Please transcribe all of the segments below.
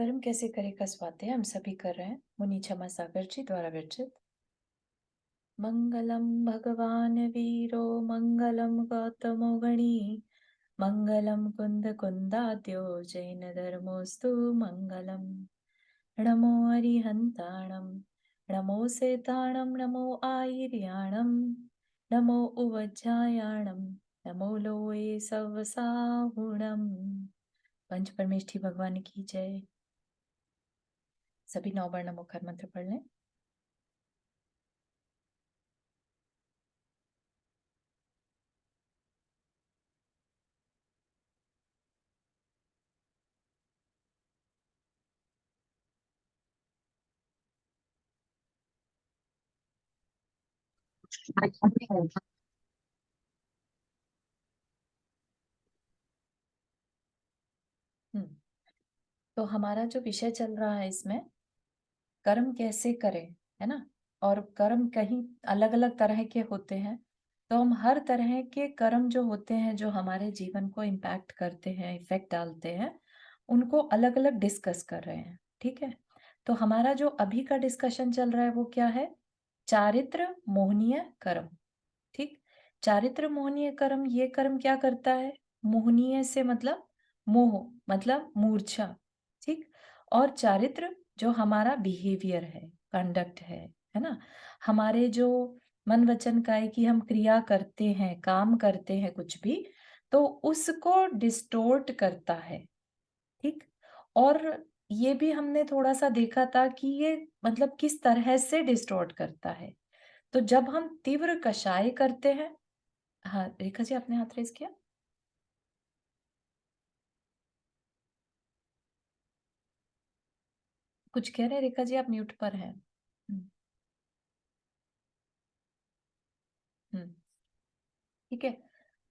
कर्म कैसे करे का स्वाध्याय हम सभी कर रहे हैं। मुनि क्षमा सागर जी द्वारा विरचित। मंगलम भगवान वीरो मंगलम गौतमो गणी मंगलम कुंद कुंदाद्यो जैन धर्मोस्तु मंगलम। नमो अरिहंताणम नमो सेताणम नमो आयर्याणम नमो उवज्जायाणम नमो लोये सवसाहुणम। पंच परमेष्ठी भगवान की जय। सभी 9 वर्ण मुखर मंत्र पढ़ लें। हम्म, तो हमारा जो विषय चल रहा है इसमें कर्म कैसे करें, है ना। और कर्म कहीं अलग अलग तरह के होते हैं, तो हम हर तरह के कर्म जो होते हैं जो हमारे जीवन को इम्पैक्ट करते हैं, इफेक्ट डालते हैं, उनको अलग अलग डिस्कस कर रहे हैं। ठीक है, तो हमारा जो अभी का डिस्कशन चल रहा है वो क्या है? चारित्र मोहनीय कर्म। ठीक, चारित्र मोहनीय कर्म, ये कर्म क्या करता है? मोहनीय से मतलब मोह, मतलब मूर्छा। ठीक, और चारित्र जो हमारा बिहेवियर है, कंडक्ट है ना। हमारे जो मन वचन काय की हम क्रिया करते हैं, काम करते हैं कुछ भी, तो उसको डिस्टोर्ट करता है। ठीक, और ये भी हमने थोड़ा सा देखा था कि ये मतलब किस तरह से डिस्टोर्ट करता है। तो जब हम तीव्र कषाय करते हैं। हाँ रेखा जी, आपने हाथ रेज किया, कुछ कह रहे हैं रेखा जी, आप म्यूट पर हैं। हम्म। हम्म, ठीक है।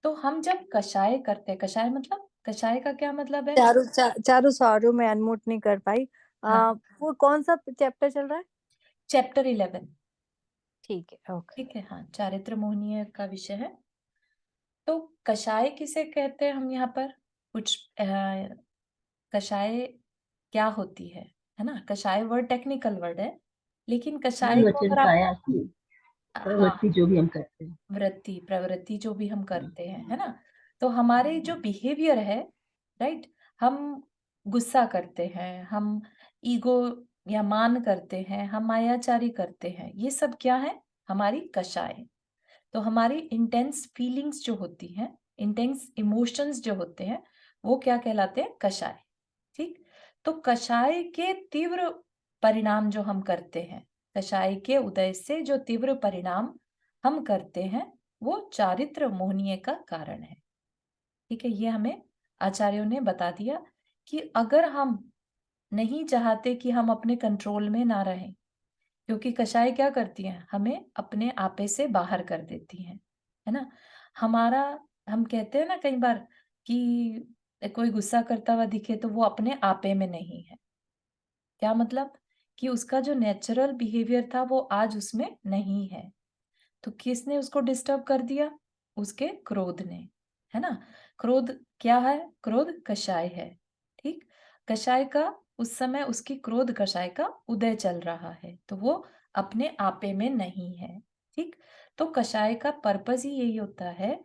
तो हम जब कषाय करते हैं, कषाय मतलब, कषाय का क्या मतलब है? चारू सॉरी मैं अनम्यूट नहीं कर पाई। हाँ, वो कौन सा चैप्टर चल रहा है? चैप्टर 11। ठीक है, ओके। ठीक है, हाँ, चारित्र मोहनीय का विषय है। तो कषाय किसे कहते हैं हम यहाँ पर? कुछ कषाय क्या होती है ना। कषाय वर्ड टेक्निकल वर्ड है, लेकिन मन कषाय को वचन अगर आप, काया की हाँ, प्रवृत्ति जो भी हम करते हैं। वृत्ति प्रवृत्ति जो भी हम करते हैं, है ना। तो हमारे जो बिहेवियर है, राइट, हम गुस्सा करते हैं, हम ईगो या मान करते हैं, हम मायाचारी करते हैं, ये सब क्या है? हमारी कषाय। तो हमारी इंटेंस फीलिंग्स जो होती हैं, इंटेंस इमोशंस जो होते हैं, वो क्या कहलाते हैं? कषाय। ठीक, तो कषाय के तीव्र परिणाम जो हम करते हैं, कषाय के उदय से जो तीव्र परिणाम हम करते हैं, वो चारित्र मोहनीय का कारण है। ठीक है, ये हमें आचार्यों ने बता दिया कि अगर हम नहीं चाहते कि हम अपने कंट्रोल में ना रहें, क्योंकि कषाय क्या करती हैं? हमें अपने आपे से बाहर कर देती हैं, है ना। हमारा, हम कहते हैं ना कई बार कि कोई गुस्सा करता हुआ दिखे तो वो अपने आपे में नहीं है। क्या मतलब? कि उसका जो नेचुरल बिहेवियर था वो आज उसमें नहीं है। तो किसने उसको डिस्टर्ब कर दिया? उसके क्रोध ने, है ना। क्रोध क्या है? क्रोध कषाय है। ठीक, कषाय का उस समय, उसकी क्रोध कषाय का उदय चल रहा है, तो वो अपने आपे में नहीं है। ठीक, तो कषाय का पर्पस ही यही होता है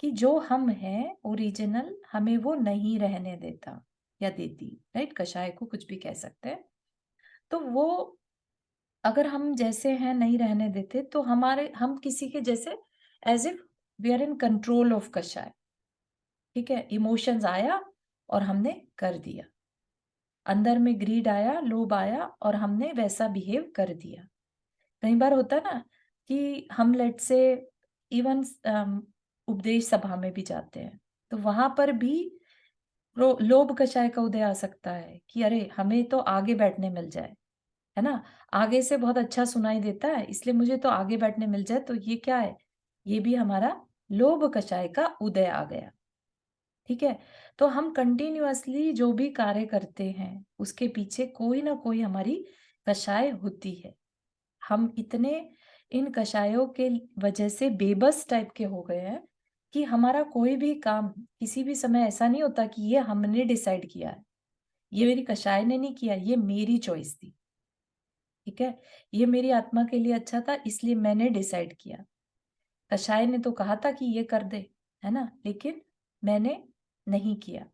कि जो हम हैं ओरिजिनल, हमें वो नहीं रहने देता या देती, राइट। कषाय को कुछ भी कह सकते हैं। तो वो अगर हम जैसे हैं नहीं रहने देते, तो हम किसी के जैसे, as if we are in control of कषाय। ठीक है, इमोशंस आया और हमने कर दिया, अंदर में ग्रीड आया, लोभ आया और हमने वैसा बिहेव कर दिया। कई बार होता है ना कि हम लेट से इवन उपदेश सभा में भी जाते हैं, तो वहां पर भी लोभ कषाय का उदय आ सकता है कि अरे हमें तो आगे बैठने मिल जाए, है ना। आगे से बहुत अच्छा सुनाई देता है, इसलिए मुझे तो आगे बैठने मिल जाए। तो ये क्या है? ये भी हमारा लोभ कषाय का उदय आ गया। ठीक है, तो हम कंटिन्यूअसली जो भी कार्य करते हैं उसके पीछे कोई ना कोई हमारी कषाय होती है। हम इतने इन कषायों के वजह से बेबस टाइप के हो गए हैं कि हमारा कोई भी काम किसी भी समय ऐसा नहीं होता कि ये हमने डिसाइड किया है। ये मेरी कषाय ने नहीं किया, ये मेरी चॉइस थी, ठीक है? ये मेरी आत्मा के लिए अच्छा था, इसलिए मैंने डिसाइड किया। कषाय ने तो कहा था कि ये कर दे, है ना? लेकिन मैंने नहीं किया,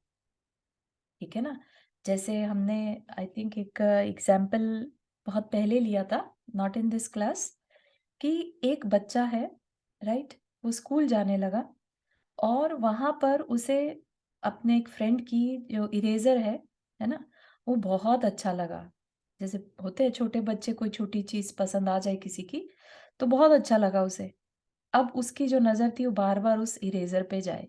ठीक है ना? जैसे हमने आई थिंक एक एग्ज़ाम्पल बहुत पहले लिया था, नॉट इन दिस क्लास, कि एक बच्चा है, राइट? वो स्कूल जाने लगा और वहाँ पर उसे अपने एक फ्रेंड की जो इरेज़र है ना? वो बहुत अच्छा लगा। जैसे होते हैं छोटे बच्चे, कोई छोटी चीज़ पसंद आ जाए किसी की, तो बहुत अच्छा लगा उसे। अब उसकी जो नज़र थी वो बार-बार उस इरेज़र पे जाए,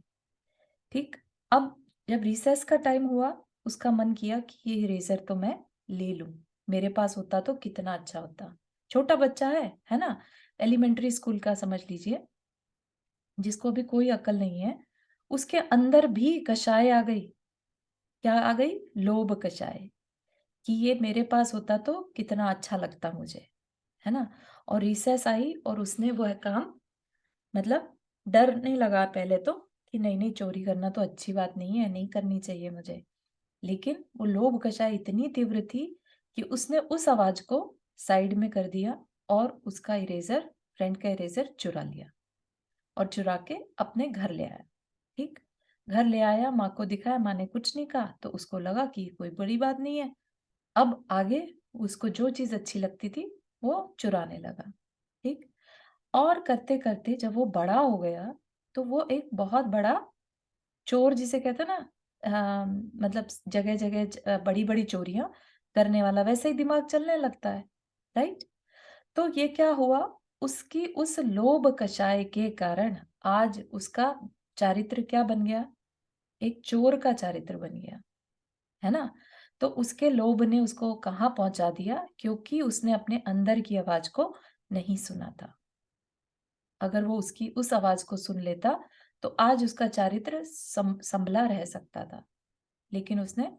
ठीक? अब जब रिसेस का टाइम हुआ, उसका मन किया कि ये इरेज़र तो मैं ले लूँ। मेरे पास होता तो कितना अच्छा होता। छोटा बच्चा है ना? एलिमेंट्री स्कूल का समझ लीजिए, जिसको अभी कोई अक्ल नहीं है, उसके अंदर भी कषाय आ गई। क्या आ गई? लोभ कषाय, कि ये मेरे पास होता तो कितना अच्छा लगता मुझे, है ना? और रिसेस आई और उसने वह काम, मतलब डरने लगा पहले तो कि नहीं-नहीं चोरी करना तो अच्छी बात नहीं है, नहीं करनी चाहिए मुझे। लेकिन वो लोभ कषाय इतनी तीव्र थी कि उसने उस आवाज़ को साइड में कर दिया और उसका इरेज़र, फ्रेंड का इरेज़र चुरा लिया और चुरा के अपने घर ले आया, ठीक? घर ले आया, माँ को दिखाया, माँ ने कुछ नहीं कहा, तो उसको लगा कि कोई बड़ी बात नहीं है। अब आगे उसको जो चीज़ अच्छी लगती थी, वो चुराने लगा, ठीक? और करते-करते जब वो बड़ा हो गया, तो वो एक बहुत बड़ा चोर जिसे कहते हैं ना, मतलब जगह-जगह बड़ी-बड़ी चोरियाँ करने वाला, वैसे ही दिमाग चलने लगता है, राइट? तो ये क्या हुआ, उसकी उस लोभ कषाय के कारण आज उसका चारित्र क्या बन गया? एक चोर का चारित्र बन गया, है ना? तो उसके लोभ ने उसको कहाँ पहुँचा दिया? क्योंकि उसने अपने अंदर की आवाज़ को नहीं सुना था। अगर वो उसकी उस आवाज़ को सुन लेता, तो आज उसका चारित्र संभला रह सकता था। लेकिन उसने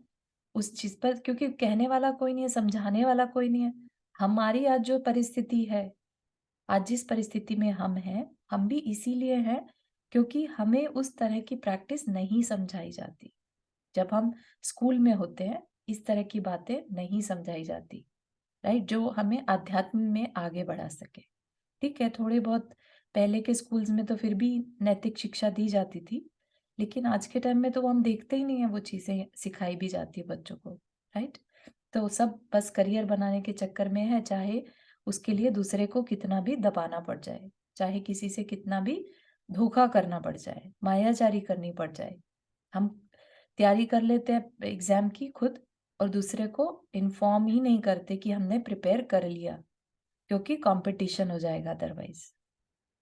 उस चीज़ पर, क्योंकि कहने वाला कोई नहीं है, समझाने वाला कोई नहीं है। हमारी आज जो परिस्थिति है, आज जिस परिस्थिति में हम हैं, हम भी इसीलिए हैं क्योंकि हमें उस तरह की प्रैक्टिस नहीं समझाई जाती। जब हम स्कूल में होते हैं, इस तरह की बातें नहीं समझाई जाती, राइट? जो हमें अध्यात्म में आगे बढ़ा सके। ठीक है, थोड़े बहुत पहले के स्कूल्स में तो फिर भी नैतिक शिक्षा दी जाती थी, लेकिन आज के टाइम में तो वो हम देखते ही नहीं है, वो चीज़ें सिखाई भी जाती है बच्चों को, राइट? तो सब बस करियर बनाने के चक्कर में है, चाहे उसके लिए दूसरे को कितना भी दबाना पड़ जाए, चाहे किसी से कितना भी धोखा करना पड़ जाए, मायाजारी करनी पड़ जाए। हम तैयारी कर लेते हैं एग्ज़ाम की खुद और दूसरे को इन्फॉर्म ही नहीं करते कि हमने प्रिपेयर कर लिया, क्योंकि कॉम्पिटिशन हो जाएगा अदरवाइज़।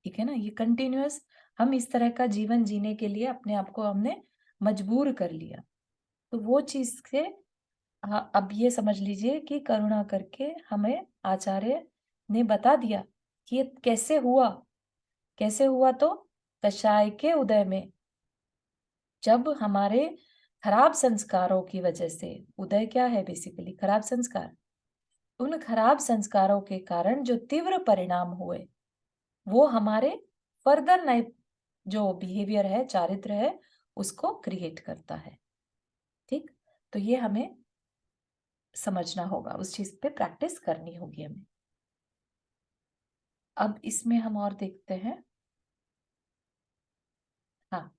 ठीक है ना? ये कंटिन्यूअस हम इस तरह का जीवन जीने के लिए अपने आप को हमने मजबूर कर लिया। तो वो चीज़ से अब ये समझ लीजिए कि करुणा करके हमें आचार्य ने बता दिया कि ये कैसे हुआ? कैसे हुआ तो कषाय के उदय में, जब हमारे खराब संस्कारों की वजह से, उदय क्या है बेसिकली? खराब संस्कार। उन खराब संस्कारों के कारण जो तीव्र परिणाम हुए, वो हमारे फर्दर नए जो बिहेवियर है, चारित्र है, उसको क्रिएट करता है, ठीक? तो ये हमें समझना होगा, उस चीज़ पे प्रैक्टिस करनी होगी हमें। अब इसमें हम और देखते हैं। हाँ,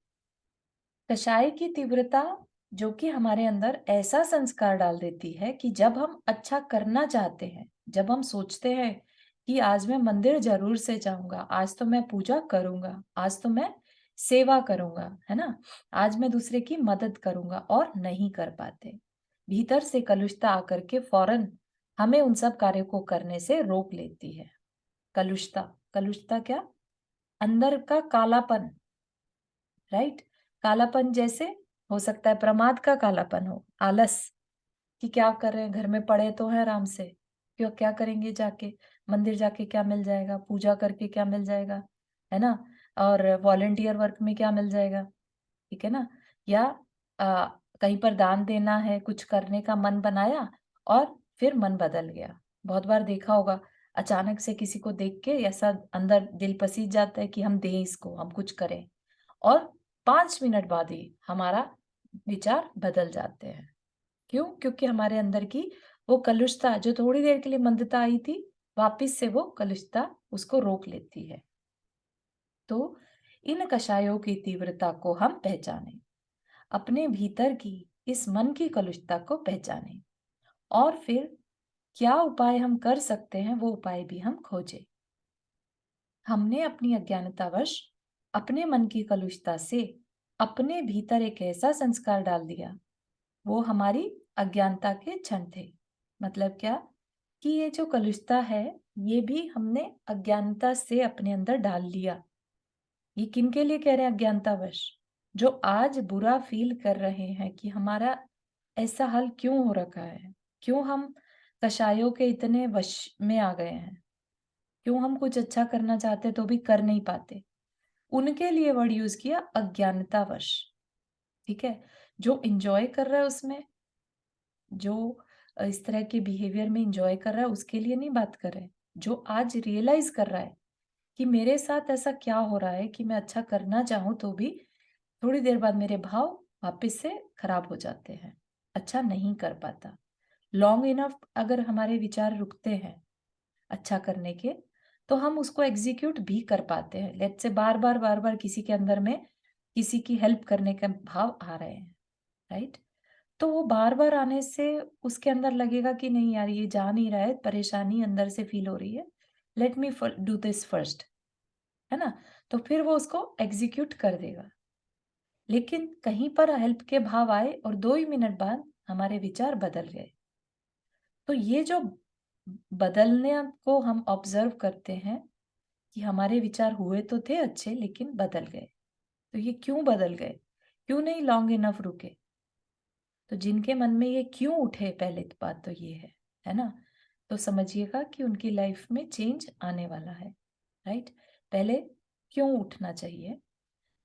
कषाय की तीव्रता जो कि हमारे अंदर ऐसा संस्कार डाल देती है कि जब हम अच्छा करना चाहते हैं, जब हम सोचते हैं कि आज मैं मंदिर ज़रूर से जाऊँगा, आज तो मैं पूजा करूँगा, आज तो मैं सेवा करूँगा, है ना? आज मैं दूसरे की मदद करूँगा और नहीं कर पाते। भीतर से कलुषता आकर के फ़ौरन हमें उन सब कार्यों को करने से रोक लेती है। कलुषता, कलुषता क्या? अंदर का कालापन, राइट? कालापन जैसे हो सकता है प्रमाद का कालापन हो, आलस, कि क्या कर रहे हैं, घर में पड़े तो हैं आराम से, क्यों क्या करेंगे जाके, मंदिर जाके क्या मिल जाएगा, पूजा करके क्या मिल जाएगा, है ना? और वॉलंटियर वर्क में क्या मिल जाएगा, ठीक है ना? या कहीं पर दान देना है, कुछ करने का मन बनाया और फिर मन बदल गया। बहुत बार देखा होगा, अचानक से किसी को देख के ऐसा अंदर दिल पसीज जाता है कि हम दें इसको, हम कुछ करें और 5 मिनट बाद ही हमारा विचार बदल जाते हैं। क्यों? क्योंकि हमारे अंदर की वो कलुषता जो थोड़ी देर के लिए मंदता आई थी, वापस से वो कलुषता उसको रोक लेती है। तो इन कषायों की तीव्रता को हम पहचानें, अपने भीतर की इस मन की कलुषता को पहचानें और फिर क्या उपाय हम कर सकते हैं, वो उपाय भी हम खोजें। हमने अपनी अज्ञानतावश अपने मन की कलुषता से अपने भीतर एक ऐसा संस्कार डाल दिया, वो हमारी अज्ञानता के क्षण थे। मतलब क्या? कि ये जो कलुषता है, ये भी हमने अज्ञानता से अपने अंदर डाल लिया। ये किनके लिए कह रहे हैं अज्ञानतावश? जो आज बुरा फील कर रहे हैं कि हमारा ऐसा हाल क्यों हो रखा है? क्यों हम कषायों के इतने वश में आ गए हैं? क्यों हम कुछ अच्छा करना चाहते तो भी कर नहीं पाते? उनके लिए वर्ड यूज़ किया अज्ञानतावश, ठीक है? जो एन्जॉय कर रहा है उसमें, जो इस तरह के बिहेवियर में एन्जॉय कर रहा है उसके लिए नहीं बात कर रहे। जो आज रियलाइज़ कर रहा है कि मेरे साथ ऐसा क्या हो रहा है कि मैं अच्छा करना चाहूँ तो भी थोड़ी देर बाद मेरे भाव वापस से खराब हो जाते हैं, अच्छा नहीं कर पाता। लॉन्ग इनफ अगर हमारे विचार रुकते हैं अच्छा करने के, तो हम उसको एग्ज़ीक्यूट भी कर पाते हैं। लेट्स से बार-बार, बार-बार किसी के अंदर में किसी की हेल्प करने के भाव आ रहे हैं, राइट? तो वो बार-बार आने से उसके अंदर लगेगा कि नहीं यार ये जा नहीं रहा है, परेशानी अंदर से फ़ील हो रही है, लेट मी फ डू दिस फर्स्ट, है ना? तो फिर वो उसको एग्ज़ीक्यूट कर देगा। लेकिन कहीं पर हेल्प के भाव आए और 2 ही मिनट बाद हमारे विचार बदल गए। तो ये जो बदलने को हम ऑब्ज़र्व करते हैं कि हमारे विचार हुए तो थे अच्छे लेकिन बदल गए। तो ये क्यों बदल गए? क्यों नहीं लॉन्ग इनफ रुके? तो जिनके मन में ये क्यों उठे पहले तो बात तो ये है ना? तो समझिएगा कि उनकी लाइफ में चेंज आने वाला है, राइट? पहले क्यों उठना चाहिए?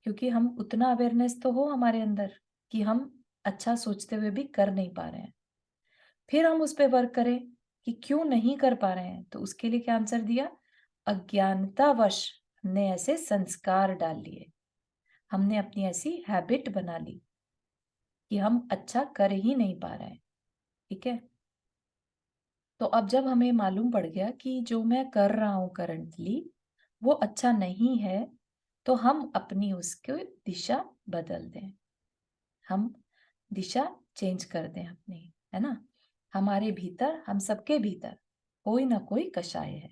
क्योंकि हम उतना अवेयरनेस तो हो हमारे अंदर कि हम अच्छा सोचते हुए भी कर नहीं पा रहे हैं। फिर हम उस पे वर्क करें कि क्यों नहीं कर पा रहे हैं, तो उसके लिए क्या आंसर दिया? अज्ञानतावश हमने ऐसे संस्कार डाल लिए, हमने अपनी ऐसी हैबिट बना ली कि हम अच्छा कर ही नहीं पा रहे हैं, ठीक है? तो अब जब हमें मालूम पड़ गया कि जो मैं कर रहा हूँ करंटली वो अच्छा नहीं है, तो हम अपनी उसकी दिशा बदल दें। हम दिशा चेंज कर दें अपनी, है ना? हमारे भीतर, हम सबके भीतर कोई ना कोई कषाय है।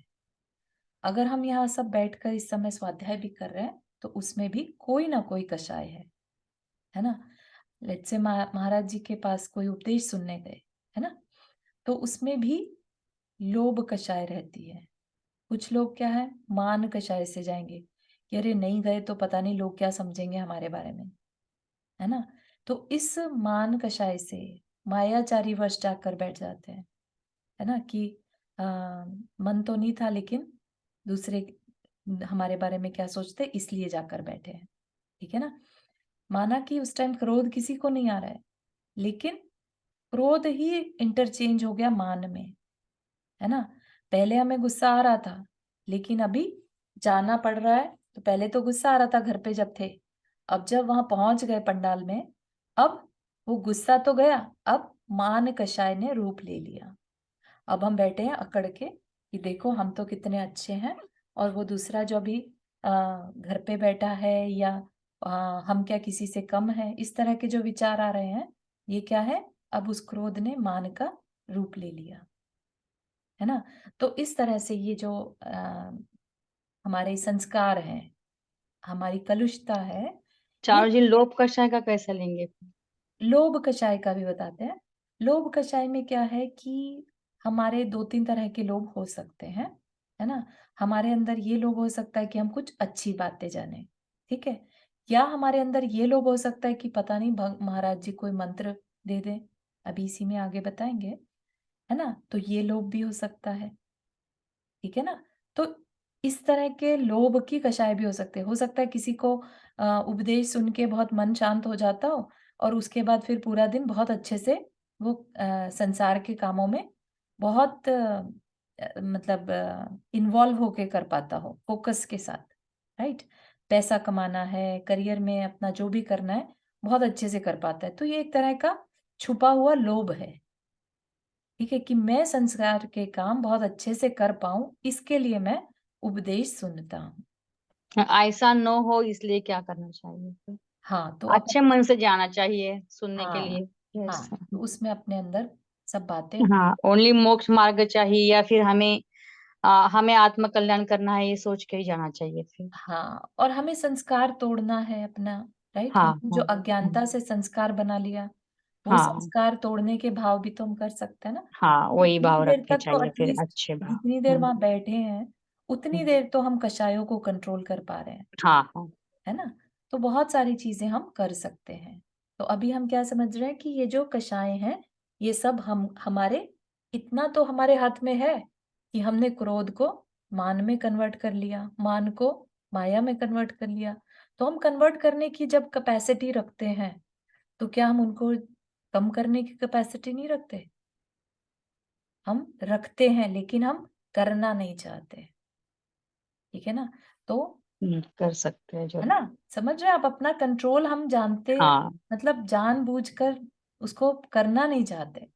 अगर हम यहाँ सब बैठकर इस समय स्वाध्याय भी कर रहे हैं, तो उसमें भी कोई ना कोई कषाय है ना? लेट्स से महाराज जी के पास कोई उपदेश सुनने गए, है ना? तो उसमें भी लोभ कषाय रहती है। कुछ लोग क्या है, मान कषाय से जाएँगे, कि अरे नहीं गए तो पता नहीं लोग क्या समझेंगे हमारे बारे में, है ना? तो इस मान कषाय से मायाचारी वश जाकर बैठ जाते हैं, है ना? कि अ, मन तो नहीं था लेकिन दूसरे हमारे बारे में क्या सोचते इसलिए जाकर बैठे हैं, ठीक है ना? माना कि उस टाइम क्रोध किसी को नहीं आ रहा है, लेकिन क्रोध ही इंटरचेंज हो गया मान में, है ना? पहले हमें गुस्सा आ रहा था, लेकिन अभी जाना पड़ रहा है, तो पहले तो गुस्सा आ रहा था घर पे जब थे। अब जब वहाँ पहुँच गए पंडाल में, अब वो गुस्सा तो गया, अब मान कषाय ने रूप ले लिया। अब हम बैठे हैं अकड़ के कि देखो हम तो कितने अच्छे हैं और वो दूसरा जो अभी घर पे बैठा है या अ, हम क्या किसी से कम हैं, इस तरह के जो विचार आ रहे हैं, ये क्या है? अब उस क्रोध ने मान का रूप ले लिया। है ना? तो इस तरह से ये जो हमारे संस्कार हैं, हमारी कलुषता है, ये चारू जी लोभ कषाय का कैसे लेंगे? लोभ कषाय का भी बताते हैं। लोभ कषाय में क्या है कि हमारे 2-3 तरह के लोभ हो सकते हैं, है ना? हमारे अंदर ये लोभ हो सकता है कि हम कुछ अच्छी बातें जानें, ठीक है? या हमारे अंदर ये लोभ हो सकता है कि पता नहीं महाराज जी कोई मंत्र दे दें, अभी इसी में आगे बताएँगे, है ना? तो ये लोभ भी हो सकता है। ठीक है ना? तो इस तरह के लोभ की कषाय भी हो सकते हैं। हो सकता है किसी को उपदेश सुन के बहुत मन शांत हो जाता हो और उसके बाद फिर पूरा दिन बहुत अच्छे से वो संसार के कामों में बहुत मतलब इन्वॉल्व होके कर पाता हो, फ़ोकस के साथ, राइट? पैसा कमाना है, करियर में अपना जो भी करना है, बहुत अच्छे से कर पाता है। तो ये एक तरह का छुपा हुआ लोभ है, ठीक है, कि मैं संस्कार के काम बहुत अच्छे से कर पाऊं, इसके लिए मैं उपदेश सुनता हूँ। ऐसा न हो इसलिए क्या करना चाहिए फिर? हाँ, तो अच्छे मन से जाना चाहिए सुनने के हाँ, लिए। यस। हाँ, तो उसमें अपने अंदर सब बातें। हाँ, ओनली मोक्ष मार्ग चाहिए या फिर हमें आत्म कल्याण करना है ये सोच के ही जाना चाहिए फिर। हाँ, और हमें संस्कार तोड़ना है अपना, राइट? हाँ, हमने जो हाँ, अज्ञानता हाँ, से संस्कार बना लिया, वो हाँ, संस्कार तोड़ने के भाव भी तो हम कर सकते हैं ना। हाँ, वही जितनी भाव देर रखने तक तो चाहिए फिर एटलीस्ट, अच्छे भाव। जितनी देर हाँ, वहां बैठे हैं, उतनी हाँ, देर तो हम कषायों को कंट्रोल कर पा रहे हैं, हाँ, हाँ, है ना। तो बहुत सारी चीजें हम कर सकते हैं। तो अभी हम क्या समझ रहे हैं कि ये जो कषाय हैं, ये सब हम हमारे, इतना तो हमारे हाथ में है कि हमने क्रोध को मान में कन्वर्ट कर लिया, मान को माया में कन्वर्ट कर लिया। तो हम कन्वर्ट करने की जब कैपेसिटी रखते हैं, तो क्या हम उनको कम करने की कैपेसिटी नहीं रखते? हम रखते हैं, लेकिन हम करना नहीं चाहते, ठीक है ना। तो कर सकते हैं है जरूर। ना, समझ रहे हैं आप, अपना कंट्रोल हम जानते, हाँ, मतलब जानबूझकर उसको करना नहीं चाहते,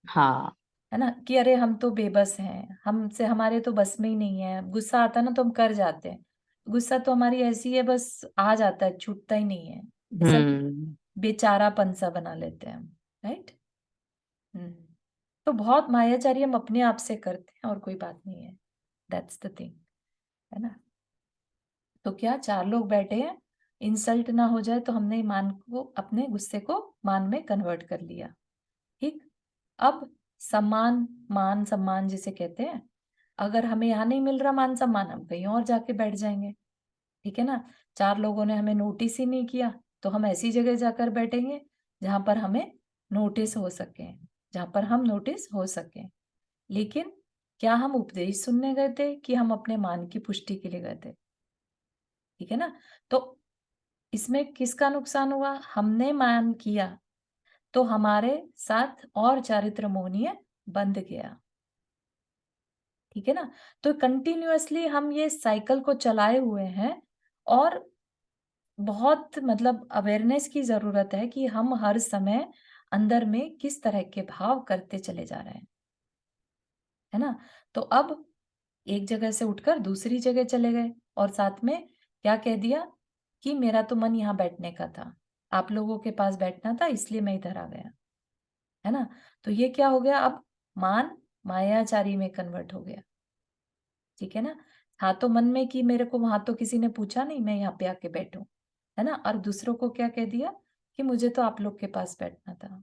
हाँ, है ना, कि अरे हम तो बेबस हैं, हमसे, हमारे तो बस में ही नहीं है, गुस्सा आता है ना तो हम कर जाते हैं। गुस्सा तो हमारी ऐसी है, बस आ जाता है, छूटता ही नहीं है, ऐसा हम्म, बेचारापन सा बना लेते हैं हम, राइट। हम्म। तो बहुत मायाचारी हम अपने आप से करते हैं और कोई बात नहीं है, दैट्स द थिंग, है ना। तो क्या चार लोग बैठे हैं, इंसल्ट ना हो जाए, तो हमने मान को, अपने गुस्से को मान में कन्वर्ट कर लिया, ठीक। अब सम्मान, मान सम्मान जिसे कहते हैं, अगर हमें यहाँ नहीं मिल रहा मान सम्मान, हम कहीं और जाके बैठ जाएंगे, ठीक है ना। चार लोगों ने हमें नोटिस ही नहीं किया, तो हम ऐसी जगह जाकर बैठेंगे जहां पर हमें नोटिस हो सके, जहां पर हम नोटिस हो सके। लेकिन क्या हम उपदेश सुनने गए थे कि हम अपने मान की पुष्टि के लिए गए थे? ठीक है ना। तो इसमें किसका नुकसान हुआ? हमने मान किया, तो हमारे साथ और चारित्र मोहनीय बंध गया, ठीक है ना। तो कंटिन्यूअसली हम ये साइकिल को चलाए हुए हैं, और बहुत मतलब अवेयरनेस की जरूरत है कि हम हर समय अंदर में किस तरह के भाव करते चले जा रहे हैं, है ना। तो अब एक जगह से उठकर दूसरी जगह चले गए, और साथ में क्या कह दिया कि मेरा तो मन यहाँ बैठने का था, आप लोगों के पास बैठना था, इसलिए मैं इधर आ गया, है ना। तो ये क्या हो गया, अब मान मायाचारी में कन्वर्ट हो गया, ठीक है ना। हाँ, तो मन में कि मेरे को वहां तो किसी ने पूछा नहीं, मैं यहाँ पे आके बैठूं, है ना। और दूसरों को क्या कह दिया कि मुझे तो आप लोग के पास बैठना था।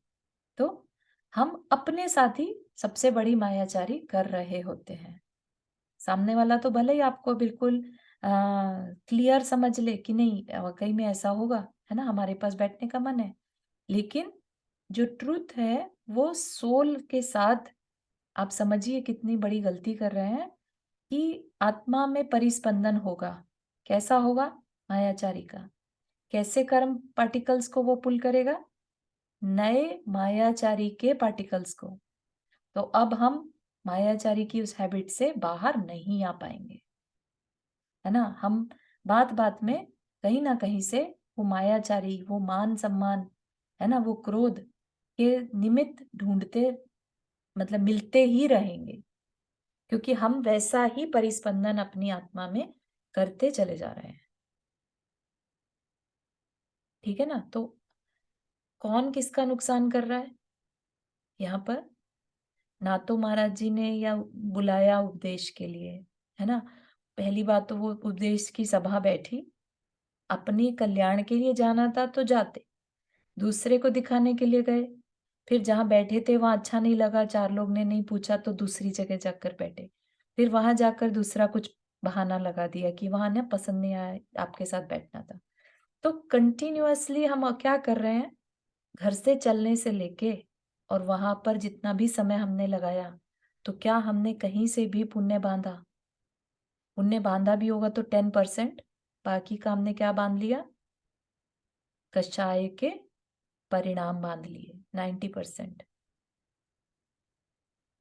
तो हम अपने साथ ही सबसे बड़ी मायाचारी कर रहे होते हैं। सामने वाला तो भले ही आपको बिल्कुल क्लियर समझ ले कि नहीं, वाकई में ऐसा होगा, है ना, हमारे पास बैठने का मन है, लेकिन जो ट्रुथ है वो सोल के साथ, आप समझिए कितनी बड़ी गलती कर रहे हैं, कि आत्मा में परिस्पंदन होगा। कैसा होगा? मायाचारी का। कैसे कर्म पार्टिकल्स को वो पुल करेगा? नए मायाचारी के पार्टिकल्स को। तो अब हम मायाचारी की उस हैबिट से बाहर नहीं आ पाएंगे, है ना। हम बात बात में कहीं ना कहीं से वो मायाचारी, वो मान सम्मान, है ना, वो क्रोध के निमित्त ढूंढते, मतलब मिलते ही रहेंगे, क्योंकि हम वैसा ही परिस्पंदन अपनी आत्मा में करते चले जा रहे हैं, ठीक है ना। तो कौन किसका नुकसान कर रहा है यहाँ पर? ना तो महाराज जी ने या बुलाया उपदेश के लिए, है ना। पहली बात तो वो उपदेश की सभा बैठी, अपने कल्याण के लिए जाना था तो जाते, दूसरे को दिखाने के लिए गए, फिर जहां बैठे थे वहां अच्छा नहीं लगा, चार लोग ने नहीं पूछा, तो दूसरी जगह जाकर बैठे, फिर वहां जाकर दूसरा कुछ बहाना लगा दिया कि वहां ना पसंद नहीं आया, आपके साथ बैठना था। तो कंटिन्यूअसली हम क्या कर रहे हैं, घर से चलने से लेके और वहां पर जितना भी समय हमने लगाया, तो क्या हमने कहीं से भी पुण्य बांधा? पुण्य बांधा भी होगा तो 10%, बाकी का हमने क्या बांध लिया? कषाय के परिणाम बांध लिए 90%,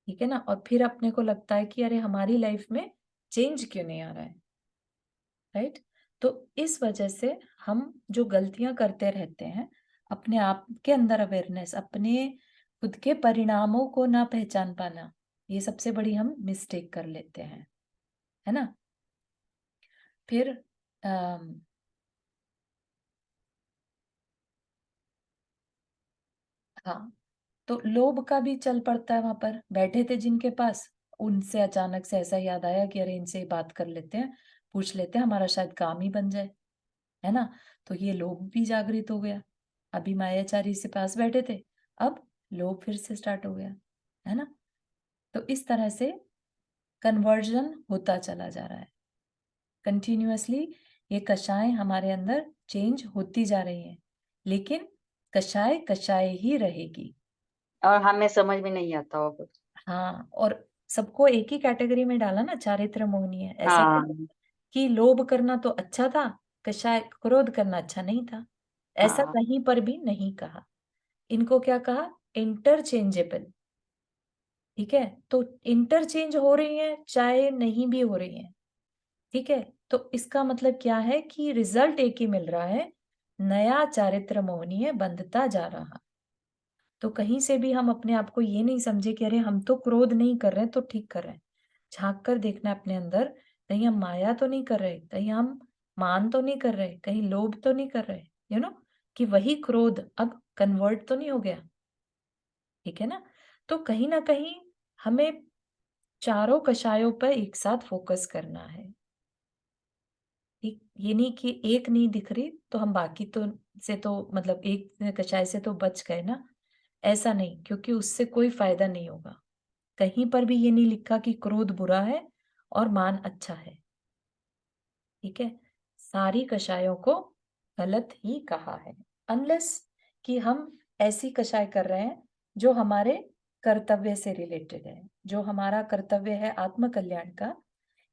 ठीक है ना। और फिर अपने को लगता है कि अरे हमारी लाइफ में चेंज क्यों नहीं आ रहा है, राइट। तो इस वजह से हम जो गलतियां करते रहते हैं, अपने आप के अंदर अवेयरनेस, अपने खुद के परिणामों को ना पहचान पाना, ये सबसे बड़ी हम मिस्टेक कर लेते हैं, है ना। फिर हाँ, तो लोभ का भी चल पड़ता है। वहां पर बैठे थे जिनके पास, उनसे अचानक से ऐसा याद आया कि अरे इनसे बात कर लेते हैं, पूछ लेते हैं, हमारा शायद काम ही बन जाए, है ना। तो ये लोभ भी जागृत हो गया। अभी मायाचारी से पास बैठे थे, अब लोभ फिर से स्टार्ट हो गया, है ना। तो इस तरह से कन्वर्जन होता चला जा रहा है कंटिन्यूअसली। ये कषाय हमारे अंदर चेंज होती जा रही है, लेकिन कषाय कषाय ही रहेगी। और हमें समझ में नहीं आता वो कुछ। हाँ, और सबको एक ही कैटेगरी में डाला ना, चारित्र मोहनी है, ऐसा हाँ, तो कि लोभ करना तो अच्छा था, कषाय क्रोध करना अच्छा नहीं था, ऐसा हाँ, कहीं पर भी नहीं कहा। इनको क्या कहा? इंटरचेंजेबल। ठीक है, तो इंटरचेंज हो रही है चाहे नहीं भी हो रही है। ठीक है, तो इसका मतलब क्या है कि रिजल्ट एक ही मिल रहा है, नया चारित्र मोहनीय बंधता जा रहा। तो कहीं से भी हम अपने आप को ये नहीं समझे कि अरे हम तो क्रोध नहीं कर रहे हैं तो ठीक कर रहे हैं। झांक कर देखना है अपने अंदर, कहीं हम माया तो नहीं कर रहे, कहीं हम मान तो नहीं कर रहे, कहीं लोभ तो नहीं कर रहे, कि वही क्रोध अब कन्वर्ट तो नहीं हो गया। ठीक है ना। तो कहीं ना कहीं हमें चारों कषायों पर एक साथ फोकस करना है। ठीक, ये नहीं कि एक नहीं दिख रही तो हम बाकी तो से तो मतलब एक कषाय से तो बच गए ना, ऐसा नहीं, क्योंकि उससे कोई फायदा नहीं होगा। कहीं पर भी ये नहीं लिखा कि क्रोध बुरा है और मान अच्छा है। ठीक है, सारी कषायों को गलत ही कहा है, अनलेस कि हम ऐसी कषाय कर रहे हैं जो हमारे कर्तव्य से रिलेटेड है, जो हमारा कर्तव्य है आत्म कल्याण का,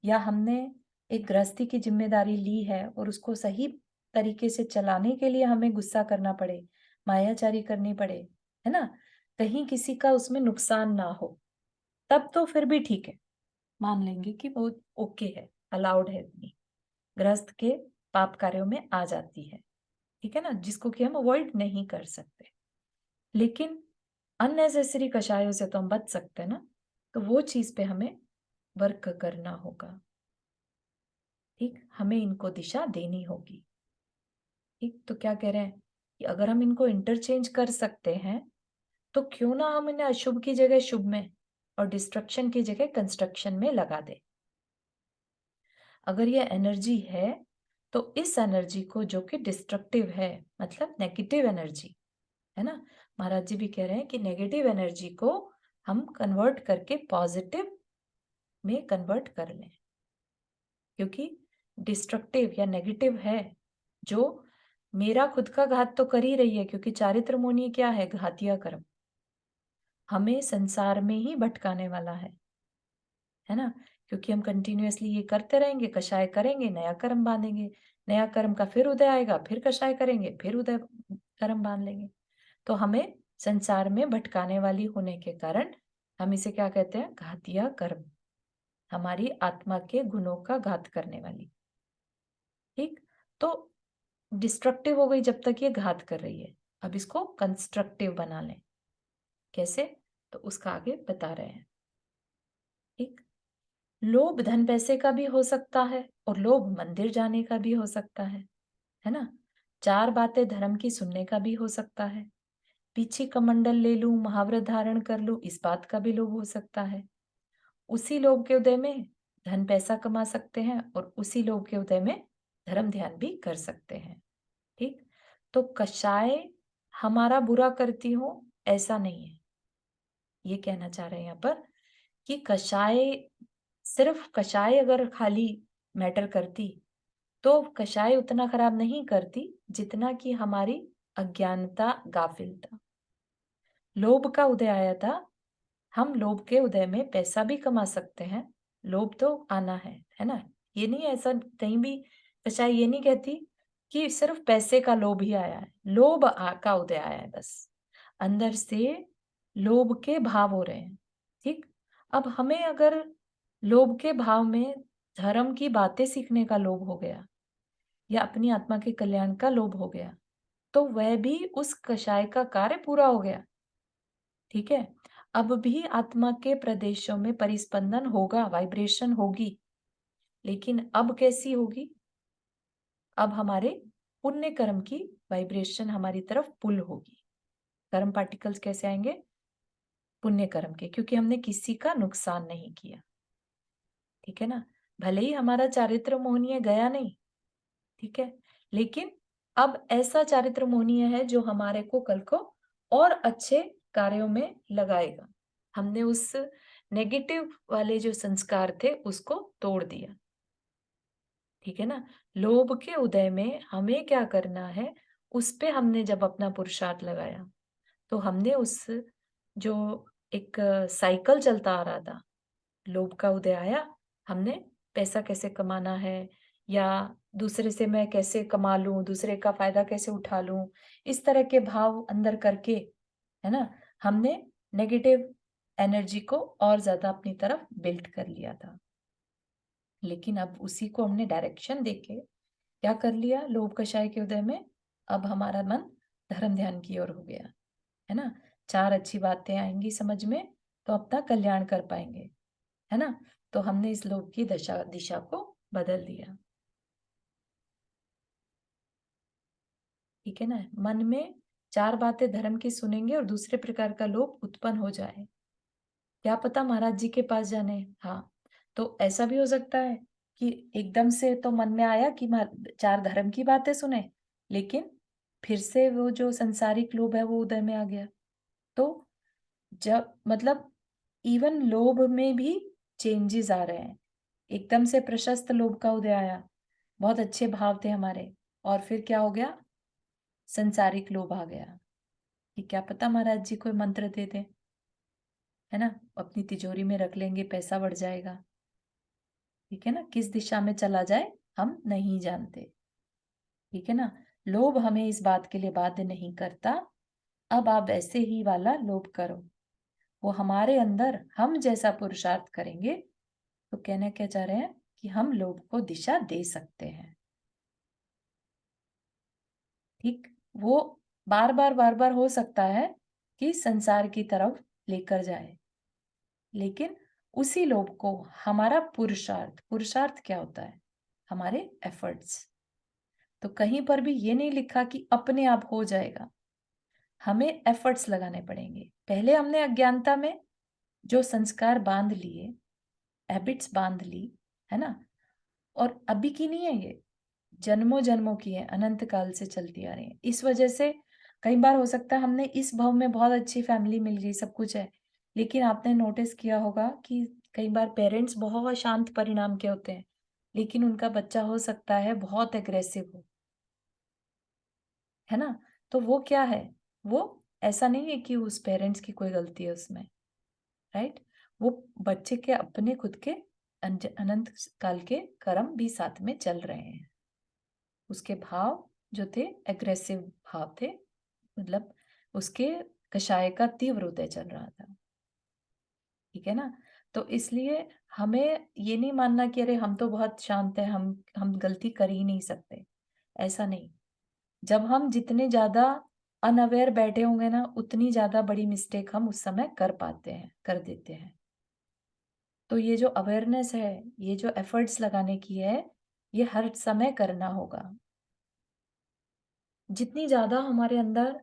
या हमने एक गृहस्थी की जिम्मेदारी ली है और उसको सही तरीके से चलाने के लिए हमें गुस्सा करना पड़े, मायाचारी करनी पड़े, है ना, कहीं किसी का उसमें नुकसान ना हो, तब तो फिर भी ठीक है, मान लेंगे कि वो ओके है, अलाउड है, इतनी गृहस्थ के पाप कार्यों में आ जाती है। ठीक है ना, जिसको कि हम अवॉइड नहीं कर सकते। लेकिन अननेसेसरी कषायों से तो हम बच सकते हैं ना, तो वो चीज पे हमें वर्क करना होगा। ठीक, हमें इनको दिशा देनी होगी। ठीक, तो क्या कह रहे हैं कि अगर हम इनको इंटरचेंज कर सकते हैं तो क्यों ना हम इन्हें अशुभ की जगह शुभ में और डिस्ट्रक्शन की जगह कंस्ट्रक्शन में लगा दे। अगर ये एनर्जी है तो इस एनर्जी को, जो कि डिस्ट्रक्टिव है, मतलब नेगेटिव एनर्जी है ना, महाराज जी भी कह रहे हैं कि नेगेटिव एनर्जी को हम कन्वर्ट करके पॉजिटिव में कन्वर्ट कर लें, क्योंकि डिस्ट्रक्टिव या नेगेटिव है जो मेरा खुद का घात तो कर ही रही है, क्योंकि चारित्र मोनी क्या है? घातिया कर्म, हमें संसार में ही भटकाने वाला है ना। क्योंकि हम कंटिन्यूअसली ये करते रहेंगे, कषाय करेंगे, नया कर्म बांधेंगे, नया कर्म का फिर उदय आएगा, फिर कषाय करेंगे, फिर उदय कर्म बांध लेंगे। तो हमें संसार में भटकाने वाली होने के कारण हम इसे क्या कहते हैं? घातिया कर्म, हमारी आत्मा के गुणों का घात करने वाली। ठीक, तो डिस्ट्रक्टिव हो गई जब तक ये घात कर रही है, अब इसको कंस्ट्रक्टिव बना लें। कैसे? तो उसका आगे बता रहे हैं। ठीक, लोभ धन पैसे का भी हो सकता है और लोभ मंदिर जाने का भी हो सकता है ना। चार बातें धर्म की सुनने का भी हो सकता है, पीछे कमंडल ले लूं, महावरत धारण कर लूं, इस बात का भी लोभ हो सकता है। उसी लोभ के उदय में धन पैसा कमा सकते हैं और उसी लोभ के उदय में धर्म ध्यान भी कर सकते हैं। ठीक, तो कषाय हमारा बुरा करती हो ऐसा नहीं है, ये कहना चाह रहे हैं यहाँ पर कि कषाय, सिर्फ कषाय अगर खाली मैटर करती तो कषाय उतना खराब नहीं करती जितना कि हमारी अज्ञानता, गाफिलता, लोभ का उदय आया था। हम लोभ के उदय में पैसा भी कमा सकते हैं, लोभ तो आना है ना। ये नहीं, ऐसा कहीं भी कषाय ये नहीं कहती कि सिर्फ पैसे का लोभ ही आया है, का उदय आया है बस, अंदर से लोभ के भाव हो रहे हैं। ठीक, अब हमें अगर लोभ के भाव में धर्म की बातें सीखने का लोभ हो गया या अपनी आत्मा के कल्याण का लोभ हो गया, तो वह भी उस कषाय का कार्य पूरा हो गया। ठीक है। अब भी आत्मा के प्रदेशों में परिस्पंदन होगा, वाइब्रेशन होगी, लेकिन अब कैसी होगी? अब हमारे पुण्य कर्म की वाइब्रेशन हमारी तरफ पुल होगी। कर्म पार्टिकल्स कैसे आएंगे? पुण्य कर्म के, क्योंकि हमने किसी का नुकसान नहीं किया। ठीक है ना? भले ही हमारा चारित्र मोहनीय गया नहीं, ठीक है, लेकिन अब ऐसा चारित्र मोहनीय है जो हमारे को कल को और अच्छे कार्यों में लगाएगा। हमने उस नेगेटिव वाले जो संस्कार थे उसको तोड़ दिया। ठीक है ना? लोभ के उदय में हमें क्या करना है, उस पे हमने जब अपना पुरुषार्थ लगाया, तो हमने उस जो एक साइकिल चलता आ रहा था, लोभ का उदय आया, हमने पैसा कैसे कमाना है या दूसरे से मैं कैसे कमा लूं, दूसरे का फायदा कैसे उठा लूं, इस तरह के भाव अंदर करके, है ना, हमने नेगेटिव एनर्जी को और ज्यादा अपनी तरफ बिल्ड कर लिया था। लेकिन अब उसी को हमने डायरेक्शन देके क्या कर लिया, लोभ कषाय के उदय में अब हमारा मन धर्म ध्यान की ओर हो गया, है ना। चार अच्छी बातें आएंगी समझ में तो अपना कल्याण कर पाएंगे, है ना। तो हमने इस लोभ की दिशा को बदल दिया। ठीक है ना। मन में चार बातें धर्म की सुनेंगे और दूसरे प्रकार का लोभ उत्पन्न हो जाए, क्या पता महाराज जी के पास जाने। हाँ, तो ऐसा भी हो सकता है कि एकदम से तो मन में आया कि चार धर्म की बातें सुने, लेकिन फिर से वो जो संसारिक लोभ है वो उदय में आ गया। तो जब मतलब इवन लोभ में भी चेंजेस आ रहे हैं। एकदम से प्रशस्त लोभ का उदय आया, बहुत अच्छे भाव थे हमारे, और फिर क्या हो गया, संसारिक लोभ आ गया। कि क्या पता महाराज जी कोई मंत्र दे दे, है ना, अपनी तिजोरी में रख लेंगे, पैसा बढ़ जाएगा। ठीक है ना, किस दिशा में चला जाए हम नहीं जानते। ठीक है ना। लोभ हमें इस बात के लिए बाध्य नहीं करता, अब आप ऐसे ही वाला लोभ करो, वो हमारे अंदर हम जैसा पुरुषार्थ करेंगे। तो कहना क्या चाह रहे हैं कि हम लोभ को दिशा दे सकते हैं। ठीक, वो बार बार हो सकता है कि संसार की तरफ लेकर जाए, लेकिन उसी लोभ को हमारा पुरुषार्थ, पुरुषार्थ क्या होता है, हमारे एफर्ट्स, तो कहीं पर भी ये नहीं लिखा कि अपने आप हो जाएगा, हमें एफर्ट्स लगाने पड़ेंगे। पहले हमने अज्ञानता में जो संस्कार बांध लिए, हैबिट्स बांध ली, है ना, और अभी की नहीं है ये, जन्मों जन्मों की है, अनंत काल से चलती आ रही है। इस वजह से कई बार हो सकता है हमने इस भाव में बहुत अच्छी फैमिली मिल गई, सब कुछ है, लेकिन आपने नोटिस किया होगा कि कई बार पेरेंट्स बहुत शांत परिणाम के होते हैं, लेकिन उनका बच्चा हो सकता है बहुत एग्रेसिव हो, है ना। तो वो क्या है, वो ऐसा नहीं है कि उस पेरेंट्स की कोई गलती है उसमें, राइट। वो बच्चे के अपने खुद के अनंत काल के कर्म भी साथ में चल रहे हैं। उसके भाव जो थे एग्रेसिव भाव थे, मतलब उसके कषाय का तीव्र उदय चल रहा था। ठीक है ना। तो इसलिए हमें ये नहीं मानना कि अरे हम तो बहुत शांत है, हम गलती कर ही नहीं सकते, ऐसा नहीं। जब हम जितने ज्यादा अनअवेयर बैठे होंगे ना, उतनी ज्यादा बड़ी मिस्टेक हम उस समय कर पाते हैं, कर देते हैं। तो ये जो अवेयरनेस है, ये जो एफर्ट्स लगाने की है, ये हर समय करना होगा। जितनी ज्यादा हमारे अंदर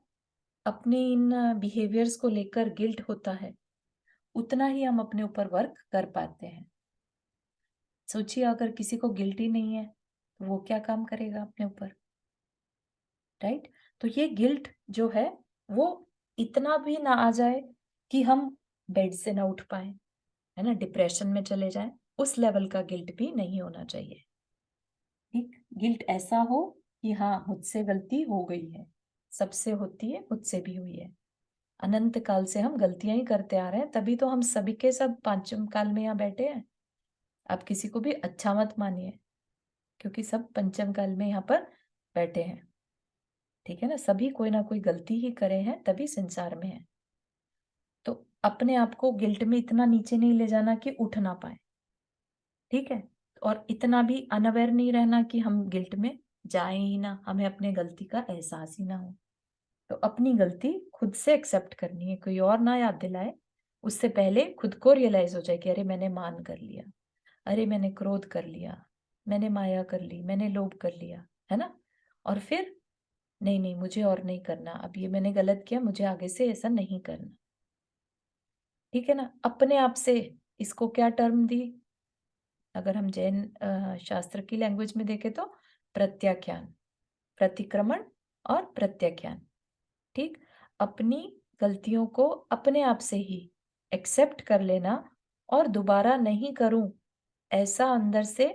अपने इन बिहेवियर्स को लेकर गिल्ट होता है, उतना ही हम अपने ऊपर वर्क कर पाते हैं। सोचिए अगर किसी को गिल्ट ही नहीं है तो वो क्या काम करेगा अपने ऊपर, राइट। तो ये गिल्ट जो है वो इतना भी ना आ जाए कि हम बेड से ना उठ पाए, है ना, डिप्रेशन में चले जाएं, उस लेवल का गिल्ट भी नहीं होना चाहिए। ठीक, गिल्ट ऐसा हो कि हाँ मुझसे गलती हो गई है, सबसे होती है, मुझसे भी हुई है, अनंत काल से हम गलतियां ही करते आ रहे हैं, तभी तो हम सभी के सब पांचम काल में यहाँ बैठे हैं। आप किसी को भी अच्छा मत मानिए, क्योंकि सब पंचम काल में यहाँ पर बैठे हैं। ठीक है ना, सभी कोई ना कोई गलती ही करे हैं तभी संसार में है। तो अपने आप को गिल्ट में इतना नीचे नहीं ले जाना कि उठ ना पाए, ठीक है, और इतना भी अनअवेयर नहीं रहना कि हम गिल्ट में जाए ही ना, हमें अपने गलती का एहसास ही ना हो। तो अपनी गलती खुद से एक्सेप्ट करनी है, कोई और ना याद दिलाए, उससे पहले खुद को रियलाइज हो जाए कि अरे मैंने मान कर लिया, अरे मैंने क्रोध कर लिया, मैंने माया कर ली, मैंने लोभ कर लिया, है ना? और फिर नहीं नहीं, मुझे और नहीं करना, अब ये मैंने गलत किया, मुझे आगे से ऐसा नहीं करना। ठीक है ना? अपने आप से इसको क्या टर्म दी? अगर हम जैन शास्त्र की लैंग्वेज में देखें तो प्रत्याख्यान, प्रतिक्रमण और प्रत्याख्यान। ठीक? अपनी गलतियों को अपने आप से ही एक्सेप्ट कर लेना और दोबारा नहीं करूं, ऐसा अंदर से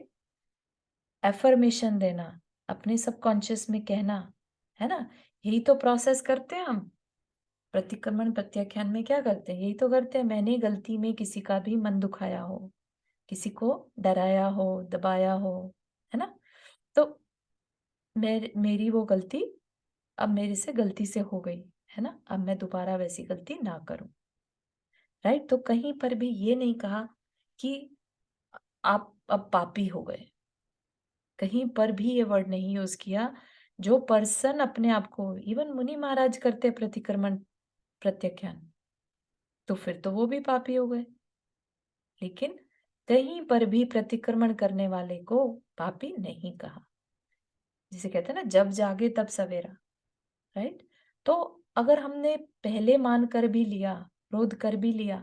एफर्मेशन देना, अपने सबकॉन्शियस में कहना, है ना? यही तो प्रोसेस करते हैं हम। प्रतिक्रमण प्रत्याख्यान में क्या करते हैं? यही तो करते हैं। मैंने गलती में किसी का भी मन दुखाया हो, किसी को डराया हो, दबाया हो, है ना? तो मेरी वो गलती अब मेरे से गलती से हो गई, है ना? अब मैं दोबारा वैसी गलती ना करूं। राइट? तो कहीं पर भी ये नहीं कहा कि आप अब पापी हो गए, कहीं पर भी ये वर्ड नहीं यूज किया। जो पर्सन अपने आप को, इवन मुनि महाराज करते प्रतिक्रमण प्रत्याख्यान, तो फिर तो वो भी पापी हो गए। लेकिन कहीं पर भी प्रतिक्रमण करने वाले को पापी नहीं कहा। जिसे कहते हैं ना, जब जागे तब सवेरा। राइट? तो अगर हमने पहले मान कर भी लिया, क्रोध कर भी लिया,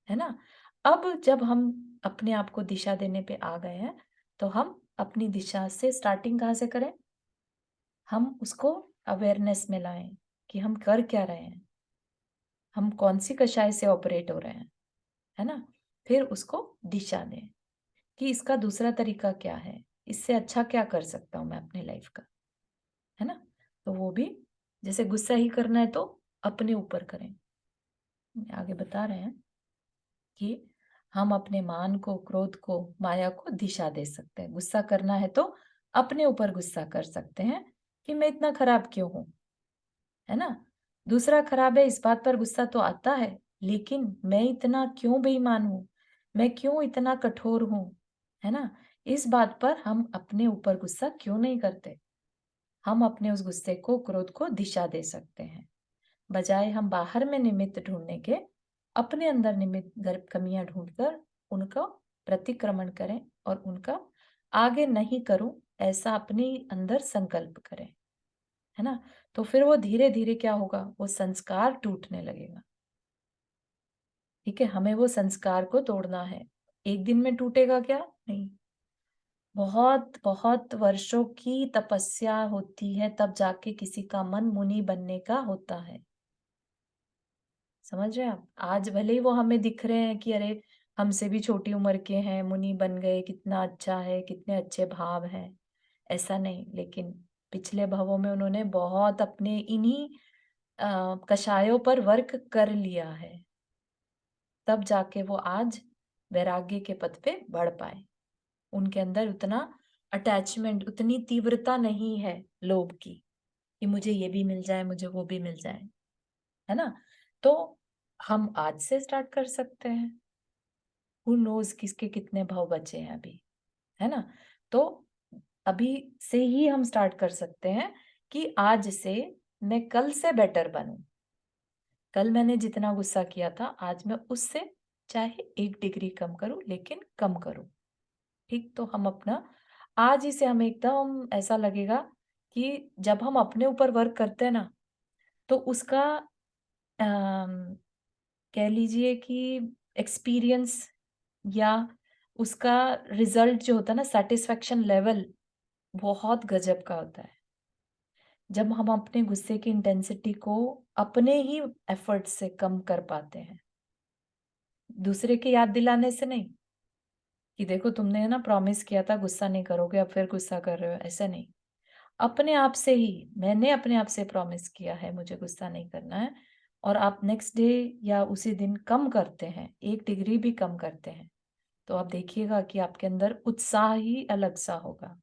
है ना? अब जब हम अपने आप को दिशा देने पे आ गए हैं, तो हम अपनी दिशा से स्टार्टिंग कहाँ से करें? हम उसको अवेयरनेस में लाएं कि हम कर क्या रहे हैं, हम कौन सी कषाय से ऑपरेट हो रहे हैं, है ना? फिर उसको दिशा दें कि इसका दूसरा तरीका क्या है, इससे अच्छा क्या कर सकता हूं मैं अपनी लाइफ का, है ना? तो वो भी, जैसे गुस्सा ही करना है तो अपने ऊपर करें। आगे बता रहे हैं कि हम अपने मान को, क्रोध को, माया को दिशा दे सकते हैं। गुस्सा करना है तो अपने ऊपर गुस्सा कर सकते हैं कि मैं इतना खराब क्यों हूं, है ना? दूसरा खराब है, इस बात पर गुस्सा तो आता है, लेकिन मैं इतना क्यों बेईमान हूं, मैं क्यों इतना कठोर हूं, है ना? इस बात पर हम अपने ऊपर गुस्सा क्यों नहीं करते? हम अपने उस गुस्से को, क्रोध को दिशा दे सकते हैं, बजाय हम बाहर में निमित्त ढूंढने के अपने अंदर निमित्त कमियां ढूंढकर उनका प्रतिक्रमण करें और उनका आगे नहीं करूं, ऐसा अपने अंदर संकल्प करें, है ना? तो फिर वो धीरे धीरे क्या होगा? वो संस्कार टूटने लगेगा। ठीक है? हमें वो संस्कार को तोड़ना है। एक दिन में टूटेगा क्या? नहीं, बहुत बहुत वर्षों की तपस्या होती है, तब जाके किसी का मन मुनि बनने का होता है। समझ रहे हैं आप? आज भले ही वो हमें दिख रहे हैं कि अरे हमसे भी छोटी उम्र के हैं, मुनि बन गए, कितना अच्छा है, कितने अच्छे भाव हैं, ऐसा नहीं। लेकिन पिछले भवों में उन्होंने बहुत अपने इन्हीं कषायों पर वर्क कर लिया है, तब जाके वो आज वैराग्य के पथ पे बढ़ पाए। उनके अंदर उतना अटैचमेंट, उतनी तीव्रता नहीं है लोभ की कि मुझे ये भी मिल जाए, मुझे वो भी मिल जाए, है ना? तो हम आज से स्टार्ट कर सकते हैं। हु नोज किसके कितने भाव बचे हैं अभी, है ना? तो अभी से ही हम स्टार्ट कर सकते हैं कि आज से मैं कल से बेटर बनूं। कल मैंने जितना गुस्सा किया था, आज मैं उससे चाहे 1 डिग्री कम करूं, लेकिन कम करूं। ठीक? तो हम अपना आज ही से, हमें एकदम ऐसा लगेगा कि जब हम अपने ऊपर वर्क करते हैं ना, तो उसका कह लीजिए कि एक्सपीरियंस या उसका रिजल्ट जो होता है ना, सेटिस्फेक्शन लेवल बहुत गजब का होता है। जब हम अपने गुस्से की इंटेंसिटी को अपने ही एफर्ट से कम कर पाते हैं, दूसरे के याद दिलाने से नहीं कि देखो तुमने ना प्रॉमिस किया था गुस्सा नहीं करोगे, अब फिर गुस्सा कर रहे हो, ऐसा नहीं। अपने आप से ही, मैंने अपने आप से प्रॉमिस किया है मुझे गुस्सा नहीं करना है, और आप नेक्स्ट डे या उसी दिन कम करते हैं, 1 डिग्री भी कम करते हैं, तो आप देखिएगा कि आपके अंदर उत्साह ही अलग सा होगा,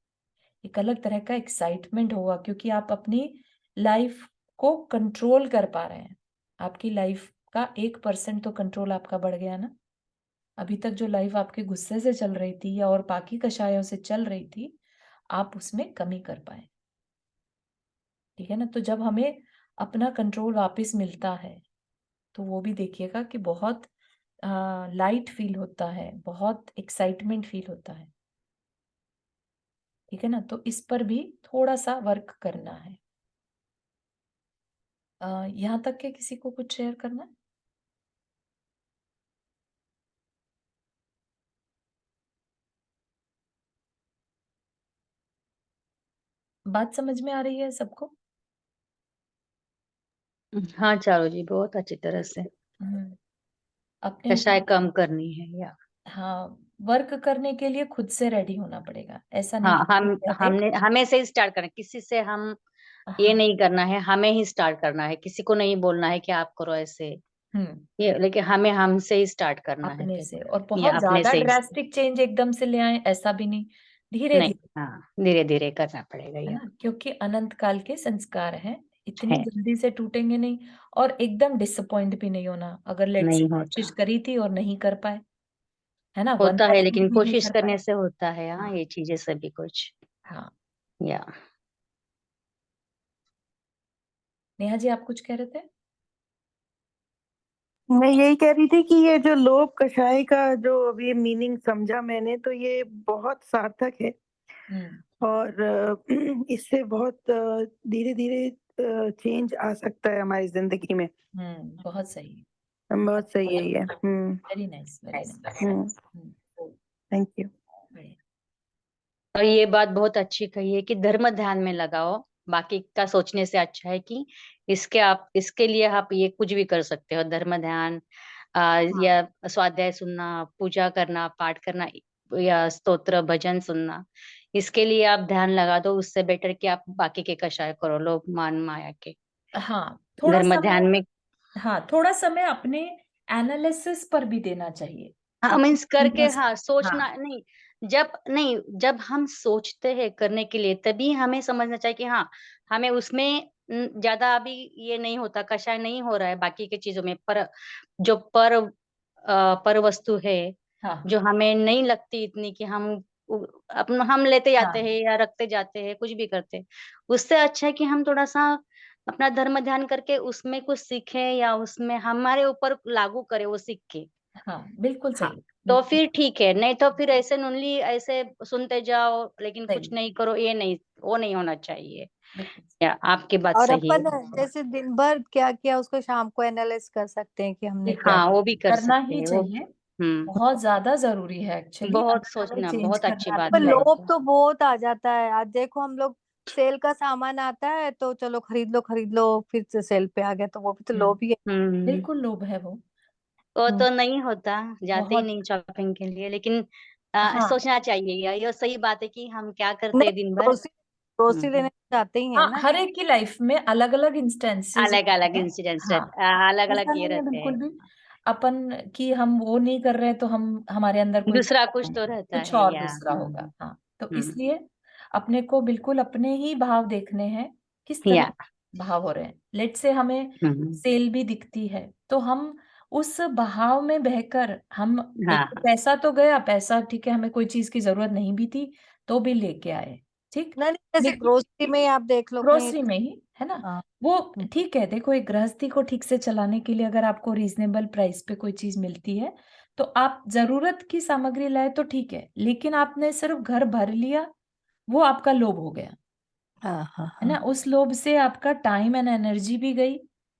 एक अलग तरह का एक्साइटमेंट होगा, क्योंकि आप अपनी लाइफ को कंट्रोल कर पा रहे हैं। आपकी लाइफ का 1% तो कंट्रोल आपका बढ़ गया ना। अभी तक जो लाइफ आपके गुस्से से चल रही थी या और बाकी कषायों से चल रही थी, आप उसमें कमी कर पाए। ठीक है ना? तो जब हमें अपना कंट्रोल वापस मिलता है, तो वो भी देखिएगा कि बहुत लाइट फील होता है, बहुत एक्साइटमेंट फील होता है। ठीक है ना? तो इस पर भी थोड़ा-सा वर्क करना है। यहाँ तक के किसी को कुछ शेयर करना है? बात समझ में आ रही है सबको? हाँ चारू जी, बहुत अच्छी तरह से हुँ। अपने कषाय ऊपर कम करनी है या हाँ, वर्क करने के लिए खुद से रेडी होना पड़ेगा। ऐसा नहीं हाँ, कि कोई कह दे हमने हमें से ही स्टार्ट करना है। किसी से हम ये हाँ, नहीं करना है, हमें ही स्टार्ट करना है। किसी को नहीं बोलना है कि आप करो ऐसे, हुँ, ये लेकिन हमें हमसे ही स्टार्ट करना है अपने फिर, से और या बहुत अपने ज़्यादा से ही। ड्रास्टिक चेंज एकदम से ले आएँ, ऐसा भी नहीं। नहीं, धीरे-धीरे, हाँ, धीरे धीरे करना पड़ेगा है या ना? क्योंकि अनंत काल के संस्कार हैं, इतनी है, जल्दी से टूटेंगे नहीं और एकदम डिसअपॉइंट भी नहीं होना, अगर लेट्स से नहीं कोशिश होता। करी थी और नहीं कर पाए, है ना? होता है, 1% लेकिन भी नहीं कोशिश कर पाए। करने से होता है, हाँ, हाँ, ये चीजें सभी कुछ हाँ। या नेहा जी, आप कुछ कह रहे थे? मैं यही कह रही थी कि ये जो लोभ कषाय का जो अभी मीनिंग समझा मैंने, तो ये बहुत सार्थक है हुँ, और इससे बहुत धीरे-धीरे चेंज आ सकता है हमारी ज़िंदगी में। बहुत सही। बहुत सही है ये। Very nice, very nice. Hmm, hmm, thank you. बढ़िया। और ये बात बहुत अच्छी कही है कि धर्म ध्यान में लगाओ, बाकी का सोचने से अच्छा है कि इसके लिए आप ये कुछ भी कर सकते हो, धर्म ध्यान हाँ, या स्वाध्याय सुनना, पूजा करना, पाठ करना या स्तोत्र भजन सुनना, इसके लिए आप ध्यान लगा दो। उससे बेटर कि आप बाकी के कषाय करो, लोभ मान माया के। हाँ, थोड़ा धर्म समय ध्यान में हाँ, थोड़ा समय अपने एनालिसिस पर भी देना चाहिए। हाँ, अपने मीन्स करके, इंटरेस्ट हाँ, हाँ, सोचना नहीं। जब हम सोचते हैं करने के लिए, तभी हमें समझना चाहिए कि हाँ, हमें उसमें ज्यादा अभी ये नहीं होता, कषाय नहीं हो रहा है बाकी की चीजों में, पर जो पर वस्तु है, हाँ, जो हमें नहीं लगती इतनी कि अपना हम लेते जाते हाँ, हैं या रखते जाते हैं, कुछ भी करते हैं। उससे अच्छा है कि हम थोड़ा सा अपना धर्म ध्यान करके उसमें कुछ सीखें या उसमें हमारे ऊपर लागू करें वो सीख के। हाँ, बिल्कुल हाँ, सही, तो बिल्कुल फिर ठीक है, नहीं तो फिर ऐसे नुनली ऐसे सुनते जाओ लेकिन कुछ सही, नहीं करो, ये नहीं, वो नहीं होना चाहिए। बिल्कुल या आपकी बात और सही अपन है। जैसे दिन भर क्या किया उसको शाम को एनालाइज कर सकते हैं कि हमने क्या हाँ, किया। वो भी कर करना सकते ही हैं वो। चाहिए, हुँ, बहुत ज़्यादा ज़रूरी है एक्चुअली बहुत अगर हमें सोचना, चेंज बहुत अच्छी करना बात पर अपनी कही लाइफ लोभ आपने। तो बहुत आ जाता है। आज देखो हम लोग सेल का सामान आता है तो चलो खरीद लो, फिर से सेल पे आ गया तो वो भी तो हुँ, लोभ ही है। हुँ, बिल्कुल लोभ है वो, वो हम्म। तो नहीं होता, जाते ही बहुत नहीं शॉपिंग के लिए, लेकिन हाँ, सोचना चाहिए, ये सही बात है कि हम क्या करते नहीं, हैं दिन भर। ग्रोसरी ग्रोसरी हुँ, लेने तो जाते ही है हाँ, ना। हर एक की लाइफ में अलग-अलग इंस्टेंसेस अलग-अलग होते हैं, इंसिडेंट्स हाँ, अलग-अलग ऐसा ये नहीं है रहते हैं। बिल्कुल भी, अपन कि हम वो नहीं कर रहे हैं तो हम हमारे अंदर कोई दूसरा खराब कुछ नहीं तो है, रहता कुछ है और या दूसरा होगा, हाँ। तो हुँ, इसलिए अपने को बिल्कुल अपने ही भाव देखने हैं, किस तरह या के भाव हो रहे हैं। लेट्स से हमें हुँ, सेल भी दिखती है, तो हम उस भाव में बहकर हम देखिए हाँ, पैसा तो गया, पैसा ठीक है हमें कोई चीज़ की ज़रूरत नहीं भी थी, तो भी लेके आए, ठीक? नहीं नहीं, जैसे लेकिन ग्रोसरी में ही आप देख लो कहीं। ग्रोसरी में ही, है ना? हाँ। वो हम्म, ठीक है, देखो एक गृहस्थी को ठीक से चलाने के लिए अगर आपको रीज़नेबल प्राइस पे कोई चीज़ मिलती है, तो आप ज़रूरत की सामग्री लाए तो ठीक है, लेकिन आपने सिर्फ़ घर भर लिया, वो आपका लोभ हो गया, हाँ हाँ है ना? हाँ। उस लोभ से आपका टाइम एंड एनर्जी भी गई,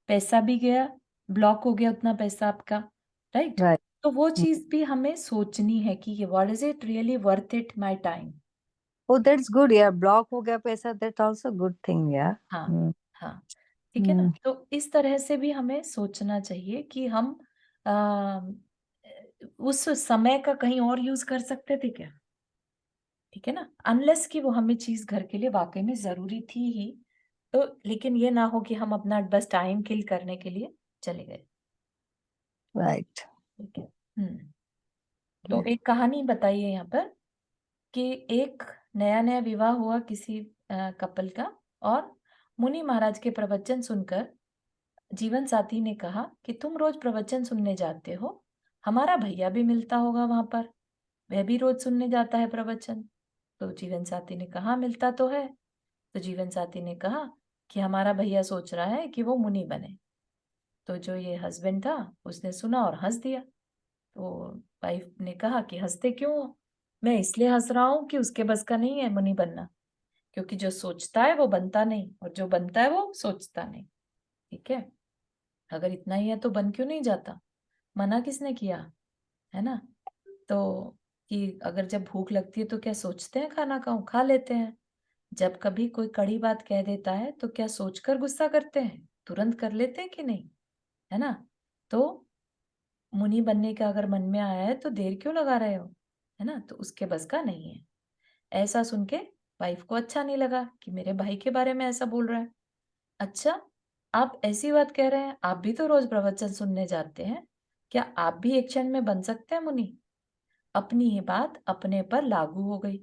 पैसा भी गया, ब्लॉक हो गया उतना पैसा आपका, राइट? राइट। तो वो चीज़ भी हमें सोचनी है कि what is it really worth it my time? O that's good यार, ब्लॉक हो गया पैसा, दैट्स आल्सो गुड थिंग यार। हाँ, हम्म। हाँ, ठीक है ना? हम्म। तो इस तरह से भी हमें सोचना चाहिए कि हम उस समय का कहीं और यूज़ कर सकते थे क्या? ठीक है ना? अनलेस कि वो हमें चीज़ घर के लिए वाक़ई में ज़रूरी थी ही, तो लेकिन ये ना हो कि हम अपना बस टाइम किल करने के लिए चले गए, राइट। ठीक है? हुँ, तो एक कहानी बताइए यहाँ पर कि एक नया-नया विवाह हुआ किसी कपल का और मुनि महाराज के प्रवचन सुनकर जीवन साथी ने कहा कि तुम रोज प्रवचन सुनने जाते हो, हमारा भैया भी मिलता होगा वहां पर, वह भी रोज सुनने जाता है प्रवचन। तो जीवन साथी ने कहा मिलता तो है। तो जीवन साथी ने कहा कि हमारा भैया सोच रहा है कि वो मुनि बने। तो जो ये हस्बैंड था उसने सुना और हंस दिया। तो वाइफ ने कहा कि हंसते क्यों हो? मैं इसलिए हंस रहा हूँ कि उसके बस का नहीं है मुनि बनना, क्योंकि जो सोचता है वो बनता नहीं, और जो बनता है वो सोचता नहीं। ठीक है, अगर इतना ही है तो बन क्यों नहीं जाता? मना किसने किया? है ना? तो कि अगर जब भूख लगती है तो क्या सोचते हैं खाना खाऊं, खा लेते हैं। जब कभी कोई कड़ी बात कह देता है तो क्या सोचकर गुस्सा करते हैं? तुरंत कर लेते हैं कि नहीं? है ना? तो मुनि बनने का अगर मन में आया है तो देर क्यों लगा रहे हो? है ना? तो उसके बस का नहीं है। ऐसा सुन के वाइफ को अच्छा नहीं लगा कि मेरे भाई के बारे में ऐसा बोल रहा है। अच्छा, आप ऐसी बात कह रहे हैं, आप भी तो रोज प्रवचन सुनने जाते हैं, क्या आप भी एक क्षण में बन सकते हैं मुनि? अपनी ही बात अपने पर लागू हो गई।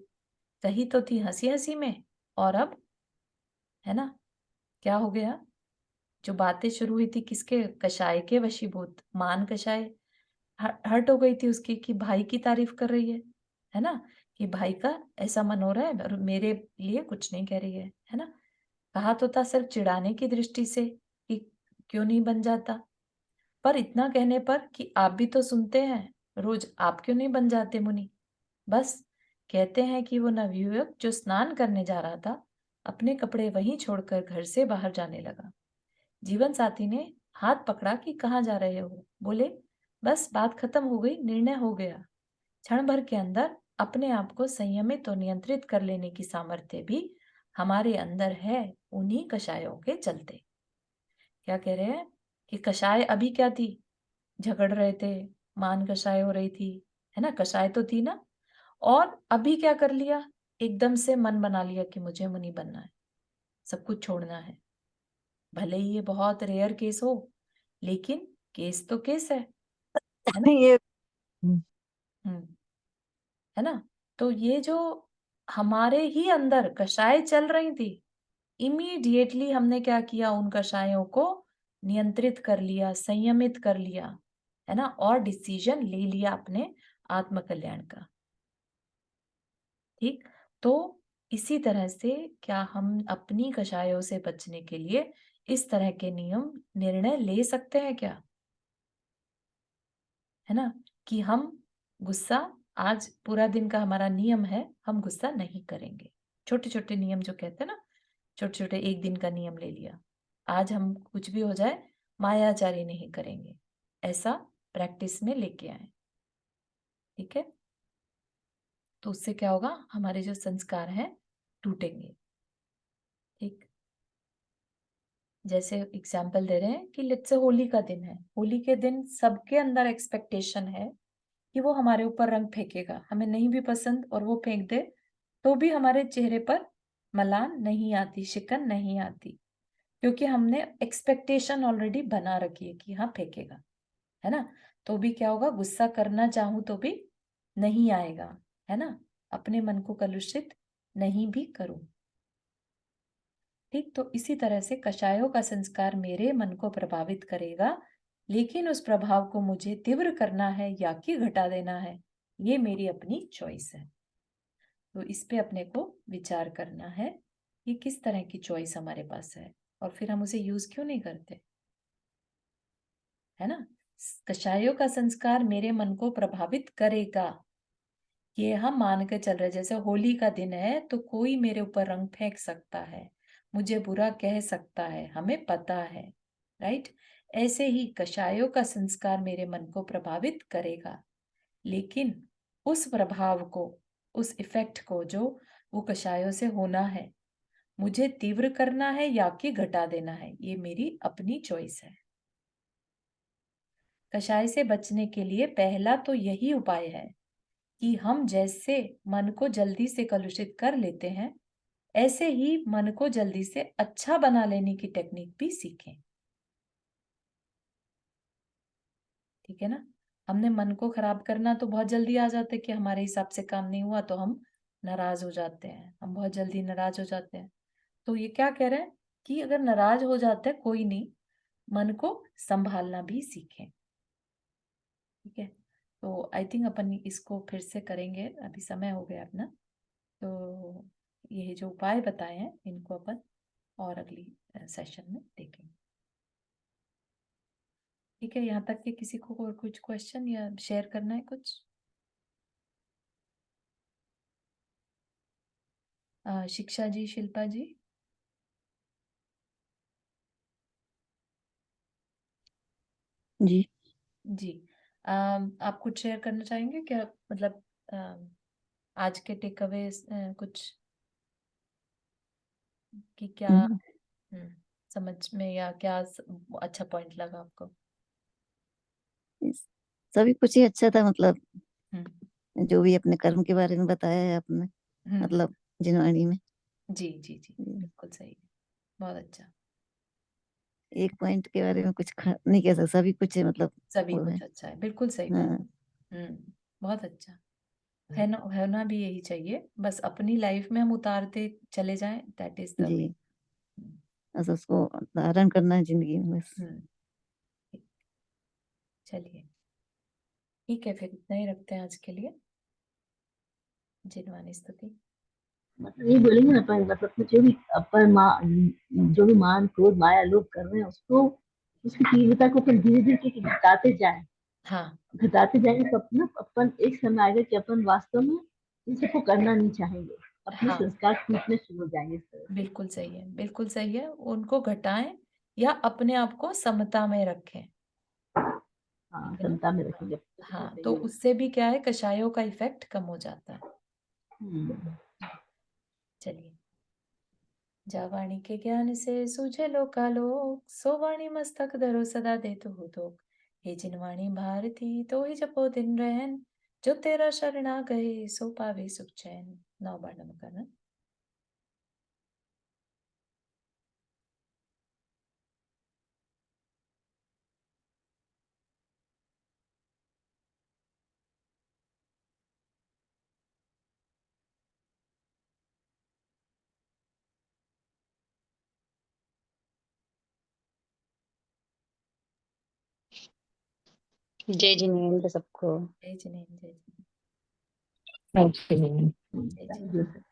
कही तो थी हंसी हंसी में, और अब, है ना, क्या हो गया? जो बातें शुरू हुई थी किसके? कषाय के वशीभूत। मान कषाय हर्ट हो गई थी उसकी कि भाई की तारीफ कर रही है ना, कि भाई का ऐसा मन हो रहा है और मेरे लिए कुछ नहीं कह रही है ना। कहा तो था सिर्फ चिढ़ाने की दृष्टि से कि क्यों नहीं बन जाता, पर इतना कहने पर कि आप भी तो सुनते हैं रोज, आप क्यों नहीं बन जाते मुनि? बस कहते हैं कि वो नवयुवक जो स्नान करने जा रहा था, अपने कपड़े वहीं छोड़कर घर से बाहर जाने लगा। जीवन साथी ने हाथ पकड़ा कि कहाँ जा रहे हो? बोले बस बात खत्म हो गई, निर्णय हो गया। क्षण भर के अंदर अपने आप को संयमित और नियंत्रित कर लेने की सामर्थ्य भी हमारे अंदर है, उन्हीं कषायों के चलते। क्या कह रहे हैं कि कषाय अभी क्या थी? झगड़ रहे थे, मान कषाय हो रही थी, है ना, कषाय तो थी ना। और अभी क्या कर लिया? एकदम से मन बना लिया कि मुझे मुनि बनना है, सब कुछ छोड़ना है। भले ही ये बहुत रेयर केस हो, लेकिन केस तो केस है ना। ये हम्म, है ना। तो ये जो हमारे ही अंदर कषाय चल रही थी, इमीडिएटली हमने क्या किया? उन कषायों को नियंत्रित कर लिया, संयमित कर लिया, है ना, और डिसीजन ले लिया अपने आत्म कल्याण का। ठीक, तो इसी तरह से क्या हम अपनी कषायों से बचने के लिए इस तरह के नियम निर्णय ले सकते हैं क्या? है ना, कि हम गुस्सा, आज पूरा दिन का हमारा नियम है, हम गुस्सा नहीं करेंगे। छोटे छोटे नियम जो कहते हैं ना, छोटे छोटे एक दिन का नियम ले लिया, आज हम कुछ भी हो जाए मायाचारी नहीं करेंगे, ऐसा प्रैक्टिस में लेके आए। ठीक है, तो उससे क्या होगा? हमारे जो संस्कार हैं टूटेंगे। ठीक, जैसे एग्जाम्पल दे रहे हैं कि लेट्स से होली का दिन है, होली के दिन सबके अंदर एक्सपेक्टेशन है कि वो हमारे ऊपर रंग फेंकेगा, हमें नहीं भी पसंद और वो फेंक दे तो भी हमारे चेहरे पर मलान नहीं आती, शिकन नहीं आती, क्योंकि हमने एक्सपेक्टेशन ऑलरेडी बना रखी है कि हाँ फेंकेगा, है ना। तो भी क्या होगा? गुस्सा करना चाहूं तो भी नहीं आएगा, है ना, अपने मन को कलुषित नहीं भी करूं। ठीक, तो इसी तरह से कषायों का संस्कार मेरे मन को प्रभावित करेगा, लेकिन उस प्रभाव को मुझे तीव्र करना है या कि घटा देना है, ये मेरी अपनी चॉइस है। तो इस पे अपने को विचार करना है कि किस तरह की चॉइस हमारे पास है, और फिर हम उसे यूज क्यों नहीं करते, है ना। कषायों का संस्कार मेरे मन को प्रभावित करेगा, ये हम मान के चल रहे। जैसे होली का दिन है तो कोई मेरे ऊपर रंग फेंक सकता है, मुझे बुरा कह सकता है, हमें पता है, राइट। ऐसे ही कषायों का संस्कार मेरे मन को प्रभावित करेगा, लेकिन उस प्रभाव को, उस इफेक्ट को जो वो कषायों से होना है, मुझे तीव्र करना है या कि घटा देना है, ये मेरी अपनी चॉइस है। कषाय से बचने के लिए पहला तो यही उपाय है कि हम जैसे मन को जल्दी से कलुषित कर लेते हैं, ऐसे ही मन को जल्दी से अच्छा बना लेने की टेक्निक भी सीखें। ठीक है ना। हमने मन को खराब करना तो बहुत जल्दी आ जाते कि हमारे हिसाब से काम नहीं हुआ तो हम नाराज हो जाते हैं, हम बहुत जल्दी नाराज हो जाते हैं। तो ये क्या कह रहे हैं कि अगर नाराज हो जाते हैं कोई नहीं, मन को संभालना भी सीखें। ठीक है, तो आई थिंक अपन इसको फिर से करेंगे, अभी समय हो गया अपना। तो ये जो उपाय बताए हैं इनको अपन और अगली सेशन में देखेंगे। ठीक है, यहाँ तक कि किसी को और कुछ क्वेश्चन या शेयर करना है कुछ? शिक्षा जी, शिल्पा जी? जी जी। आप कुछ शेयर करना चाहेंगे क्या, मतलब आज के टेक अवे कुछ कि क्या समझ में या क्या अच्छा पॉइंट लगा आपको? सभी कुछ ही अच्छा था, मतलब हम्म जो भी अपने कर्म के बारे में बताया है आपने, हम्म, मतलब जिनवाणी में। जी जी जी, बिल्कुल सही है, बहुत अच्छा। एक पॉइंट के बारे में कुछ नहीं कह सकता, सभी कुछ है, मतलब सभी वो है। कुछ अच्छा है, बिल्कुल सही बात। हाँ बहुत अच्छा है ना, होना भी यही चाहिए, बस अपनी लाइफ में हम उतारते चले जाएं, दैट इज द वे। जी, बस उसको धारण करना है जिंदगी में बस। चलिए ठीक है, फिर इतना ही रखते हैं आज के लिए। जिनवानी स्तुति। मतलब ये बोलेंगे ना अपन, मतलब जो भी अपन जो भी मान क्रोध माया लोग कर रहे हैं उसको, उसकी तीव्रता को अपन धीरे धीरे घटाते जाए, हाँ, घटाते जाएंगे तो अपना अपन एक समय आएगा कि अपन वास्तव में इन सबको करना नहीं चाहेंगे, अपने हाँ, संस्कार टूटने शुरू हो जाएंगे इस तरह से। बिल्कुल सही है, बिल्कुल सही है। उनको घटाएं या अपने आप को समता में रखें, हाँ, ठीक है ना? क्षमता में रखेंगे। हाँ, तो उससे भी क्या है, कषायों का इफेक्ट कम हो जाता है। चलिए, जा वाणी के ज्ञान से सूझे लोकालोक, सो वाणी मस्तक धरो सदा देतु हुतोक। हे जिनवाणी भारती तो ही जपो दिन रहन, जो तेरा शरणा गए सो पावे सुख चैन। 9 बार नमः। जय जिनेंद्र सबको। जय जिनेंद्र, जय जिनेंद्र, Okay. जय जिनेंद्र।